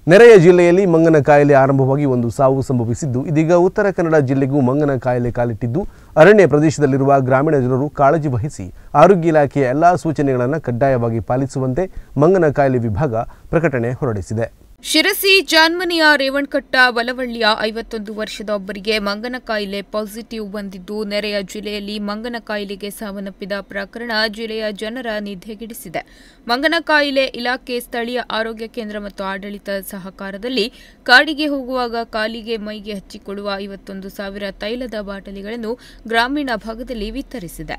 ನೆರೆಯ ಜಿಲ್ಲೆಯಲ್ಲಿ ಮಂಗನ ಕಾಯಿಲೆ ಆರಂಭವಾಗಿ ಒಂದು ಸಾವು ಸಂಭವಿಸಿದ್ದು ಇದೀಗ ಉತ್ತರ ಕನ್ನಡ ಜಿಲ್ಲೆಗೂ ಮಂಗನ ಕಾಯಿಲೆ ಕಾಲಿಟ್ಟಿದ್ದು ಅರಣ್ಯ ಪ್ರದೇಶದಲ್ಲಿರುವ ಗ್ರಾಮೀಣ ಜನರು ಕಾಳಜಿ ವಹಿಸಿ ಆರೋಗ್ಯ ಇಲಾಖೆಯ ಎಲ್ಲಾ ಸೂಚನೆಗಳನ್ನು ಕಡ್ಡಾಯವಾಗಿ ಪಾಲಿಸುವಂತೆ ಮಂಗನ ಕಾಯಿಲೆ ವಿಭಾಗ ಪ್ರಕಟಣೆ ಹೊರಡಿಸಿದೆ. ಶಿರಸಿ ಜಾನ್ಮನಿಯ ರೇವಣಕಟ್ಟ ಬಲವಳ್ಳಿಯ 51 ವರ್ಷದ ಒಬ್ಬರಿಗೆ ಮಂಗನ ಕಾಯಿಲೆ ಪಾಸಿಟಿವ್ ಬಂದಿದ್ದು ನೆರೆಯ ಜಿಲ್ಲೆಯಲ್ಲಿ ಮಂಗನ ಕಾಯಿಲೆಗೆ ಸಾವನ್ನಪ್ಪಿದ ಪ್ರಕರಣ ಜಿಲ್ಲೆಯ ಜನರ ನಿದ್ದೆಗೆಡಿಸಿದೆ. ಮಂಗನ ಕಾಯಿಲೆ ಇಲಾಖೆ ಸ್ಥಳೀಯ ಆರೋಗ್ಯ ಕೇಂದ್ರ ಮತ್ತು ಆಡಳಿತ ಸಹಕಾರದಲ್ಲಿ ಕಾಡಿಗೆ ಹೋಗುವಾಗ ಕಾಲಿಗೆ ಮೈಗೆ ಹಚ್ಚಿಕೊಳ್ಳುವ 51,000 ತೈಲದ ಬಾಟಲಿಗಳನ್ನು ಗ್ರಾಮೀಣ ಭಾಗದಲ್ಲಿ ವಿತರಿಸಿದೆ.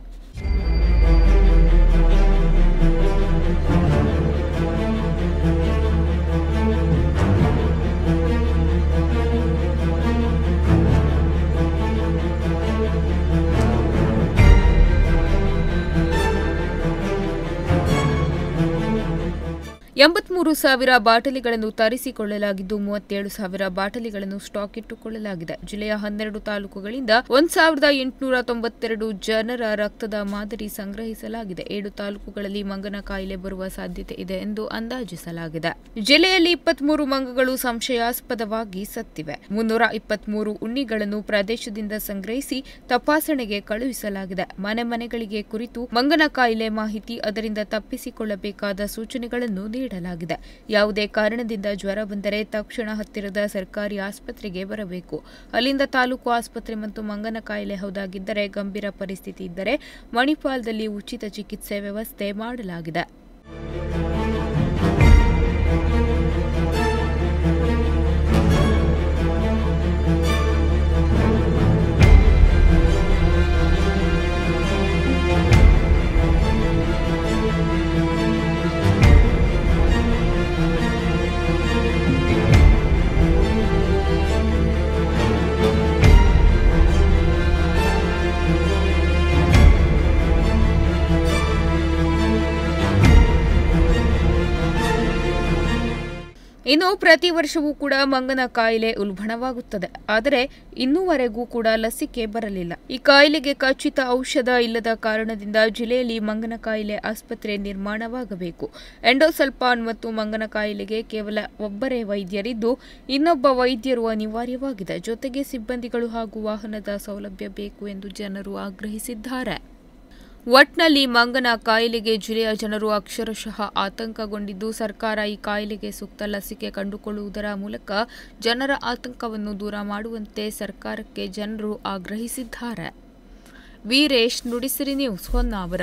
ಎಂಬತ್ಮೂರು ಸಾವಿರ ಬಾಟಲಿಗಳನ್ನು ತರಿಸಿಕೊಳ್ಳಲಾಗಿದ್ದು 37,000 ಬಾಟಲಿಗಳನ್ನು ಸ್ಟಾಕ್ ಇಟ್ಟುಕೊಳ್ಳಲಾಗಿದೆ. ಜಿಲ್ಲೆಯ 12 ತಾಲೂಕುಗಳಿಂದ 1,892 ಜನರ ರಕ್ತದ ಮಾದರಿ ಸಂಗ್ರಹಿಸಲಾಗಿದೆ. 7 ತಾಲೂಕುಗಳಲ್ಲಿ ಮಂಗನ ಕಾಯಿಲೆ ಬರುವ ಸಾಧ್ಯತೆ ಇದೆ ಎಂದು ಅಂದಾಜಿಸಲಾಗಿದೆ. ಜಿಲ್ಲೆಯಲ್ಲಿ 23 ಮಂಗಗಳು ಸಂಶಯಾಸ್ಪದವಾಗಿ ಸತ್ತಿವೆ. 323 ಉಣ್ಣಿಗಳನ್ನು ಪ್ರದೇಶದಿಂದ ಸಂಗ್ರಹಿಸಿ ತಪಾಸಣೆಗೆ ಕಳುಹಿಸಲಾಗಿದೆ. ಮನೆಗಳಿಗೆ ಕುರಿತು ಮಂಗನ ಕಾಯಿಲೆ ಮಾಹಿತಿ, ಅದರಿಂದ ತಪ್ಪಿಸಿಕೊಳ್ಳಬೇಕಾದ ಸೂಚನೆಗಳನ್ನು ನೀಡಲಾಗಿದೆ. ಯಾವುದೇ ಕಾರಣದಿಂದ ಜ್ವರ ಬಂದರೆ ತಕ್ಷಣ ಹತ್ತಿರದ ಸರ್ಕಾರಿ ಆಸ್ಪತ್ರೆಗೆ ಬರಬೇಕು. ಅಲ್ಲಿಂದ ತಾಲೂಕು ಆಸ್ಪತ್ರೆ ಮತ್ತು ಮಂಗನ ಕಾಯಿಲೆ ಹೌದಾಗಿದ್ದರೆ ಗಂಭೀರ ಪರಿಸ್ಥಿತಿ ಇದ್ದರೆ ಮಣಿಪಾಲದಲ್ಲಿ ಉಚಿತ ಚಿಕಿತ್ಸೆ ವ್ಯವಸ್ಥೆ ಮಾಡಲಾಗಿದೆ. ಇನ್ನು ಪ್ರತಿ ವರ್ಷವೂ ಕೂಡ ಮಂಗನ ಕಾಯಿಲೆ ಉಲ್ಬಣವಾಗುತ್ತದೆ. ಆದರೆ ಇನ್ನೂವರೆಗೂ ಕೂಡ ಲಸಿಕೆ ಬರಲಿಲ್ಲ. ಈ ಕಾಯಿಲೆಗೆ ಖಚಿತ ಔಷಧ ಇಲ್ಲದ ಕಾರಣದಿಂದ ಜಿಲ್ಲೆಯಲ್ಲಿ ಮಂಗನ ಕಾಯಿಲೆ ಆಸ್ಪತ್ರೆ ನಿರ್ಮಾಣವಾಗಬೇಕು. ಎಂಡೋಸಲ್ಫಾನ್ ಮತ್ತು ಮಂಗನ ಕಾಯಿಲೆಗೆ ಕೇವಲ ಒಬ್ಬರೇ ವೈದ್ಯರಿದ್ದು ಇನ್ನೊಬ್ಬ ವೈದ್ಯರು ಅನಿವಾರ್ಯವಾಗಿದೆ. ಜೊತೆಗೆ ಸಿಬ್ಬಂದಿಗಳು ಹಾಗೂ ವಾಹನದ ಸೌಲಭ್ಯ ಬೇಕು ಎಂದು ಜನರು ಆಗ್ರಹಿಸಿದ್ದಾರೆ. ಒಟ್ನಲ್ಲಿ ಮಂಗನ ಕಾಯಿಲೆಗೆ ಜಿಲ್ಲೆಯ ಜನರು ಅಕ್ಷರಶಃ ಆತಂಕಗೊಂಡಿದ್ದು ಸರ್ಕಾರ ಈ ಕಾಯಿಲೆಗೆ ಸೂಕ್ತ ಲಸಿಕೆ ಕಂಡುಕೊಳ್ಳುವುದರ ಮೂಲಕ ಜನರ ಆತಂಕವನ್ನು ದೂರ ಮಾಡುವಂತೆ ಸರ್ಕಾರಕ್ಕೆ ಜನರು ಆಗ್ರಹಿಸಿದ್ದಾರೆ. ವೀರೇಶ್, ನುಡಿಸಿರಿ ನ್ಯೂಸ್, ಹೊನ್ನಾವರ.